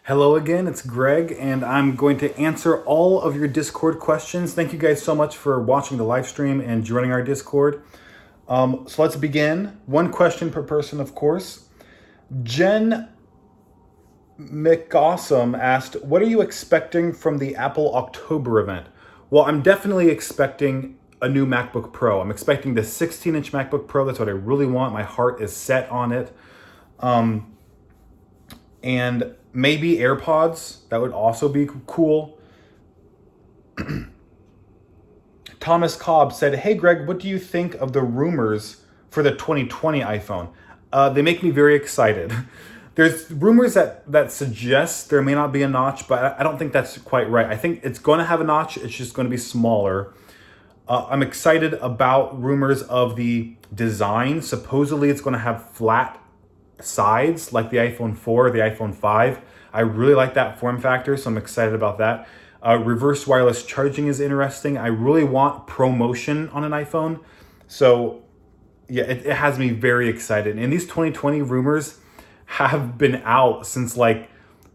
Hello again, it's Greg, and I'm going to answer all of your Discord questions. Thank you guys so much for watching the live stream and joining our Discord. So let's begin. One question per person, of course. Jen McAwesome asked, what are you expecting from the Apple October event? Well, I'm definitely expecting a new MacBook Pro. I'm expecting the 16-inch MacBook Pro. That's what I really want. My heart is set on it. And maybe AirPods. That would also be cool. Thomas Cobb said, hey, Greg, what do you think of the rumors for the 2020 iPhone? They make me very excited. There's rumors that suggest there may not be a notch, but I don't think that's quite right. I think it's going to have a notch. It's just going to be smaller. I'm excited about rumors of the design. Supposedly, it's going to have flat sides like the iPhone 4 or the iPhone 5. I really like that form factor, so I'm excited about that. Reverse wireless charging is interesting. I really want ProMotion on an iPhone. So yeah, it has me very excited. And these 2020 rumors have been out since like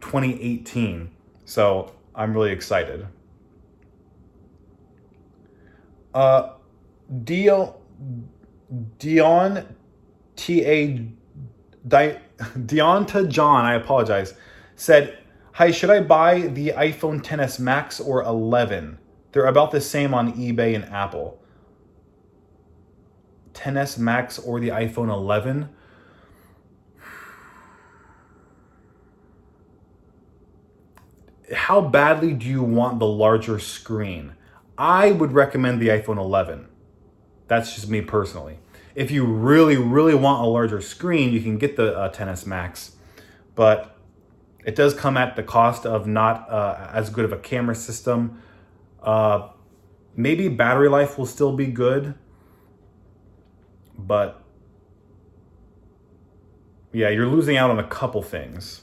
2018. So I'm really excited. Dion Deonta John, I apologize, said, hi, should I buy the iPhone XS Max or 11? They're about the same on eBay and Apple. XS Max or the iPhone 11? How badly do you want the larger screen? I would recommend the iPhone 11. That's just me personally. If you really, really want a larger screen, you can get the XS Max. But it does come at the cost of not as good of a camera system. Maybe battery life will still be good. But yeah, you're losing out on a couple things.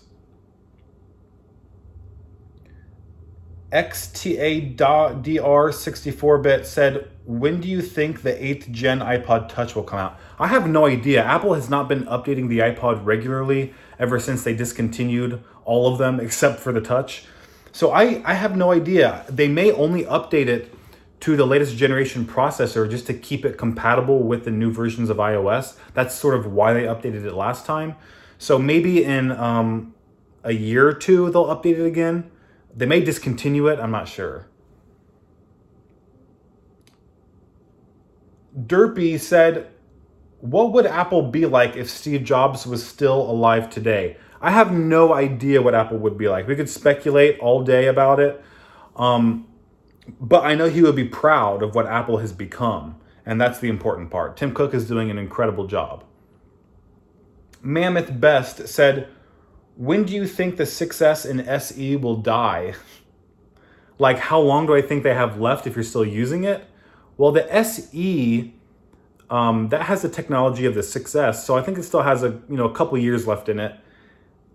XTA.DR64-bit said, when do you think the 8th gen iPod Touch will come out? I have no idea. Apple has not been updating the iPod regularly ever since they discontinued all of them except for the Touch. So I have no idea. They may only update it to the latest generation processor just to keep it compatible with the new versions of iOS. That's sort of why they updated it last time. So maybe in a year or two, they'll update it again. They may discontinue it, I'm not sure. Derpy said, what would Apple be like if Steve Jobs was still alive today? I have no idea what Apple would be like. We could speculate all day about it. But I know he would be proud of what Apple has become. And that's the important part. Tim Cook is doing an incredible job. Mammoth Best said, when do you think the 6S and SE will die? Like, how long do I think they have left if you're still using it? Well, the SE, that has the technology of the 6S, so I think it still has a couple years left in it.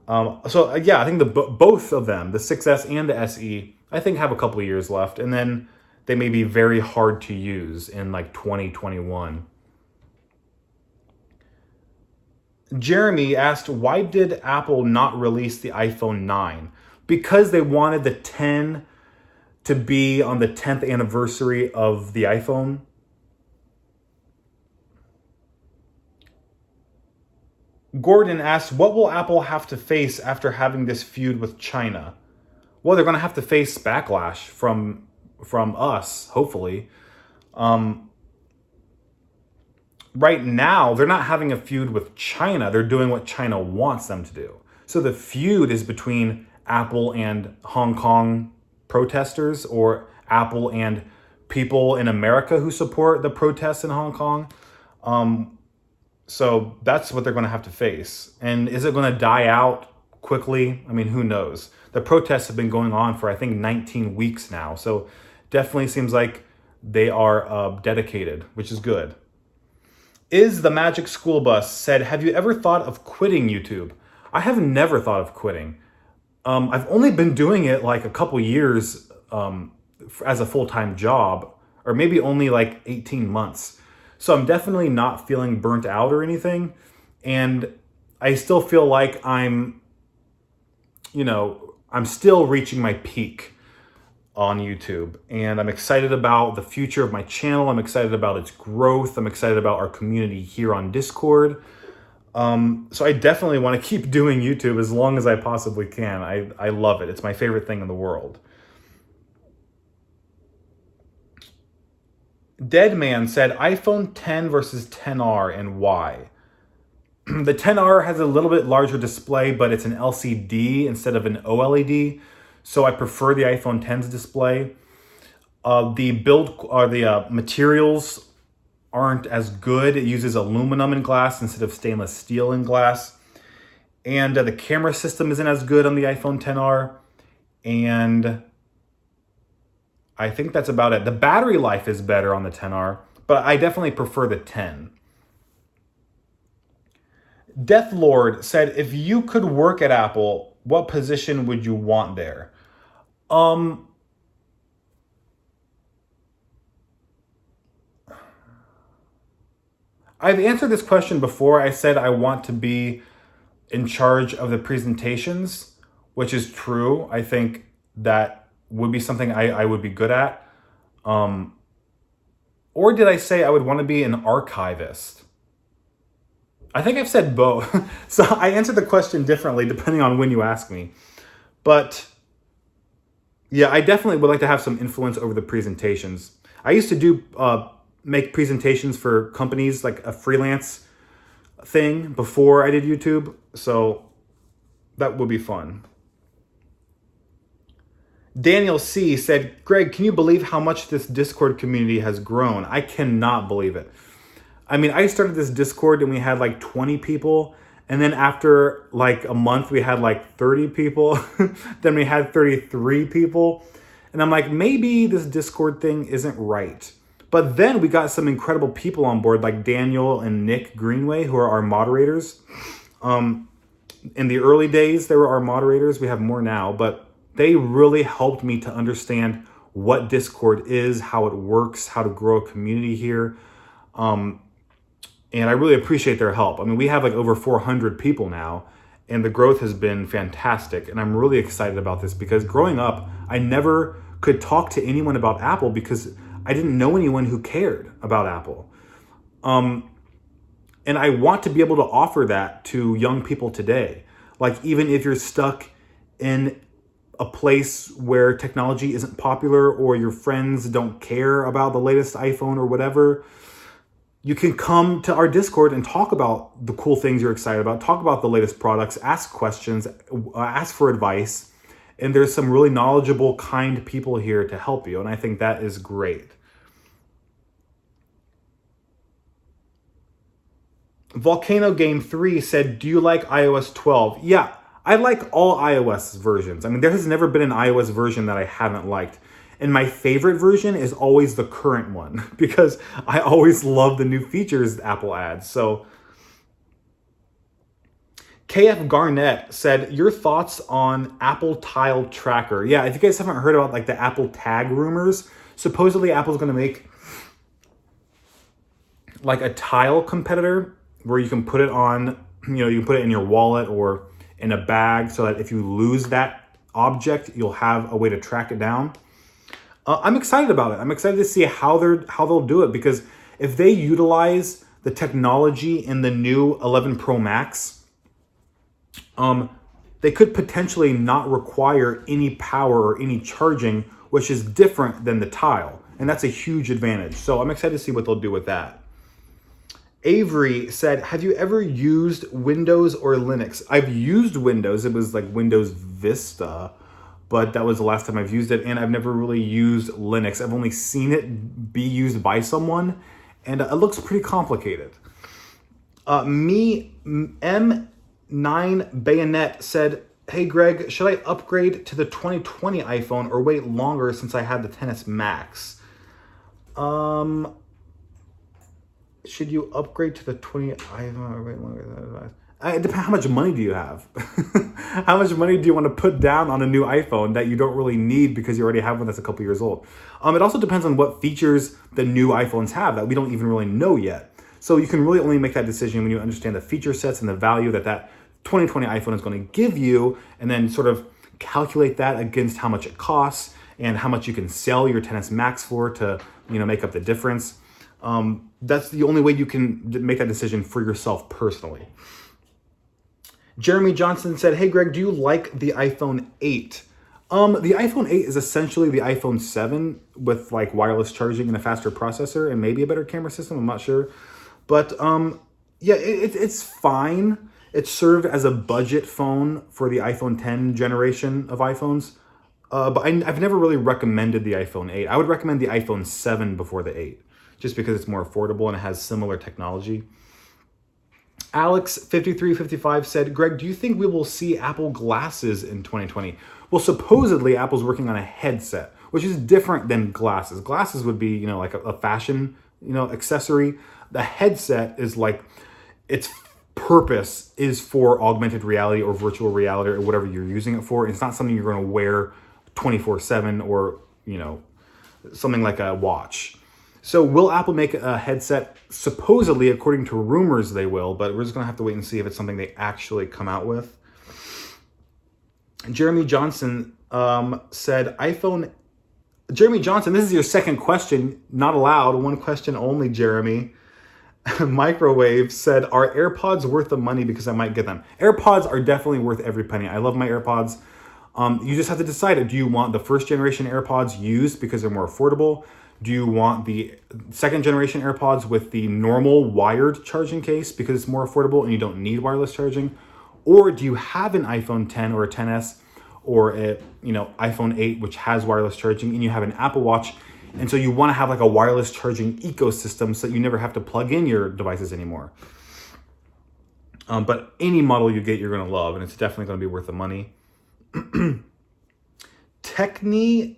Yeah, I think both of them, the 6S and the SE, I think have a couple years left, and then they may be very hard to use in like 2021. Jeremy asked, why did Apple not release the iPhone 9? Because they wanted the 10 to be on the 10th anniversary of the iPhone. Gordon asked, what will Apple have to face after having this feud with China? Well, they're going to have to face backlash from us, hopefully. Right now, they're not having a feud with China. They're doing what China wants them to do. So the feud is between Apple and Hong Kong protesters, or Apple and people in America who support the protests in Hong Kong. So that's what they're going to have to face. And is it going to die out quickly? I mean, who knows? The protests have been going on for, I think, 19 weeks now. So definitely seems like they are dedicated, which is good. Is the Magic School Bus said, have you ever thought of quitting YouTube? I have never thought of quitting. I've only been doing it like a couple years as a full-time job, or maybe only like 18 months. So I'm definitely not feeling burnt out or anything. And I still feel like I'm I'm still reaching my peak on YouTube, and I'm excited about the future of my channel. I'm excited about its growth. I'm excited about our community here on Discord. So I definitely want to keep doing YouTube as long as I possibly can. I love it. It's my favorite thing in the world. Deadman said iPhone 10 versus 10R and why. The 10R has a little bit larger display, but it's an LCD instead of an OLED. So I prefer the iPhone 10's display. The materials aren't as good. It uses aluminum in glass instead of stainless steel in glass. And the camera system isn't as good on the iPhone 10R. And I think that's about it. The battery life is better on the 10R, but I definitely prefer the 10. Deathlord said, if you could work at Apple, what position would you want there? I've answered this question before. I said I want to be in charge of the presentations, which is true. I think that would be something I would be good at. Or did I say I would want to be an archivist? I think I've said both. So I answered the question differently depending on when you ask me. But yeah, I definitely would like to have some influence over the presentations. I used to do make presentations for companies, like a freelance thing before I did YouTube. So that would be fun. Daniel C. said, Greg, can you believe how much this Discord community has grown? I cannot believe it. I mean, I started this Discord and we had like 20 people. And then after like a month, we had like 30 people. Then we had 33 people. And I'm like, maybe this Discord thing isn't right. But then we got some incredible people on board, like Daniel and Nick Greenway, who are our moderators. In the early days, they were our moderators. We have more now, but they really helped me to understand what Discord is, how it works, how to grow a community here. And I really appreciate their help. I mean, we have like over 400 people now, and the growth has been fantastic. And I'm really excited about this because growing up, I never could talk to anyone about Apple because I didn't know anyone who cared about Apple. And I want to be able to offer that to young people today. Like, even if you're stuck in a place where technology isn't popular or your friends don't care about the latest iPhone or whatever, you can come to our Discord and talk about the cool things you're excited about, talk about the latest products, ask questions, ask for advice. And there's some really knowledgeable, kind people here to help you. And I think that is great. Volcano Game 3 said, do you like iOS 12? Yeah, I like all iOS versions. I mean, there has never been an iOS version that I haven't liked. And my favorite version is always the current one because I always love the new features Apple adds. So KF Garnett said, your thoughts on Apple Tile Tracker. Yeah, if you guys haven't heard about like the Apple Tag rumors, supposedly Apple's going to make like a tile competitor where you can put it on, you can put it in your wallet or in a bag so that if you lose that object, you'll have a way to track it down. I'm excited about it. I'm excited to see how they'll do it because if they utilize the technology in the new 11 Pro Max, they could potentially not require any power or any charging, which is different than the Tile. And that's a huge advantage. So I'm excited to see what they'll do with that. Avery said, have you ever used Windows or Linux? I've used Windows. It was like Windows Vista, but that was the last time I've used it. And I've never really used Linux. I've only seen it be used by someone, and it looks pretty complicated. M9 Bayonet said, hey Greg, should I upgrade to the 2020 iPhone or wait longer since I had the XS Max? Should you upgrade to the 20 iPhone or wait longer? It depends. How much money do you have? How much money do you want to put down on a new iPhone that you don't really need because you already have one that's a couple years old? It also depends on what features the new iPhones have that we don't even really know yet. So you can really only make that decision when you understand the feature sets and the value that 2020 iPhone is going to give you, and then sort of calculate that against how much it costs and how much you can sell your XS Max for to, make up the difference. That's the only way you can make that decision for yourself personally. Jeremy Johnson said, hey Greg, do you like the iPhone 8? The iPhone 8 is essentially the iPhone 7 with like wireless charging and a faster processor and maybe a better camera system. I'm not sure. But yeah, it's fine. It served as a budget phone for the iPhone 10 generation of iPhones. But I've never really recommended the iPhone 8. I would recommend the iPhone 7 before the 8, just because it's more affordable and it has similar technology. Alex5355 said, Greg, do you think we will see Apple glasses in 2020? Well, supposedly Apple's working on a headset, which is different than glasses. Glasses would be, like a fashion, accessory. The headset is like, its purpose is for augmented reality or virtual reality or whatever you're using it for. It's not something you're going to wear 24/7 or, something like a watch. So will Apple make a headset? Supposedly, according to rumors, they will, but we're just going to have to wait and see if it's something they actually come out with. Jeremy Johnson said, Jeremy Johnson, this is your second question, not allowed, one question only, Jeremy. Microwave said, are AirPods worth the money because I might get them? AirPods are definitely worth every penny. I love my AirPods. You just have to decide, do you want the first generation AirPods used because they're more affordable? Do you want the second generation AirPods with the normal wired charging case because it's more affordable and you don't need wireless charging? Or do you have an iPhone 10 or a XS or a iPhone 8 which has wireless charging, and you have an Apple Watch, and so you want to have like a wireless charging ecosystem so that you never have to plug in your devices anymore? But any model you get, you're going to love, and it's definitely going to be worth the money. Technia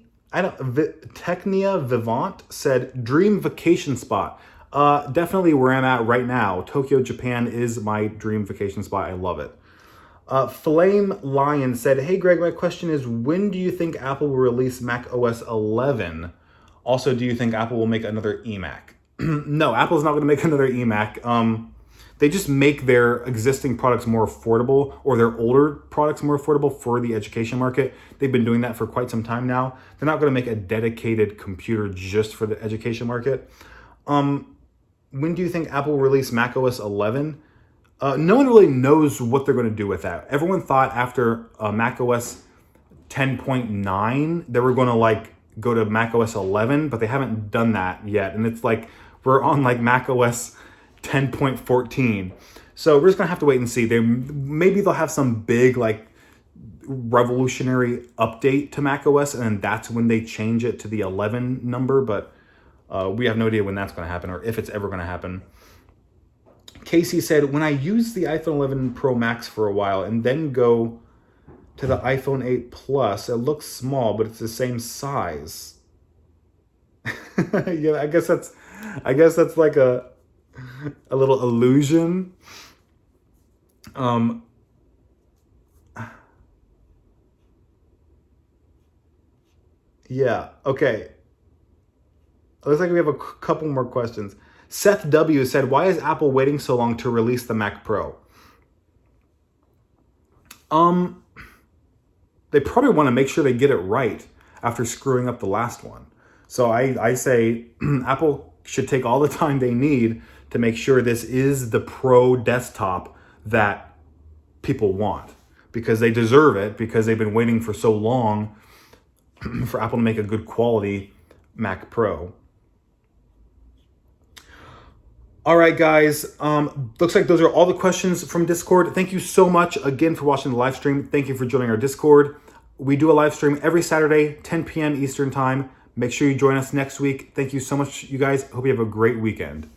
Vivant said, dream vacation spot. Definitely where I'm at right now. Tokyo, Japan is my dream vacation spot. I love it. Flame Lion said, hey Greg, my question is, when do you think Apple will release Mac OS 11? Also, do you think Apple will make another eMac? No, Apple's not going to make another eMac. They just make their existing products more affordable, or their older products more affordable for the education market. They've been doing that for quite some time now. They're not going to make a dedicated computer just for the education market. When do you think Apple will release Mac OS 11? No one really knows what they're going to do with that. Everyone thought after Mac OS 10.9, they were going to go to Mac OS 11, but they haven't done that yet. And it's like, we're on Mac OS 10.14. So we're just gonna have to wait and see. Maybe they'll have some big revolutionary update to Mac OS, and then that's when they change it to the 11 number. But we have no idea when that's gonna happen, or if it's ever gonna happen. Casey said, when I use the iPhone 11 Pro Max for a while and then go to the iPhone 8 Plus, it looks small, but it's the same size. Yeah, I guess that's like a little illusion. Yeah, okay. Looks like we have a couple more questions. Seth W said, why is Apple waiting so long to release the Mac Pro? They probably want to make sure they get it right after screwing up the last one. So I say Apple should take all the time they need to make sure this is the Pro desktop that people want, because they deserve it, because they've been waiting for so long for Apple to make a good quality Mac Pro. All right, guys, looks like those are all the questions from Discord. Thank you so much again for watching the live stream. Thank you for joining our Discord. We do a live stream every Saturday, 10 p.m. Eastern time. Make sure you join us next week. Thank you so much, you guys. Hope you have a great weekend.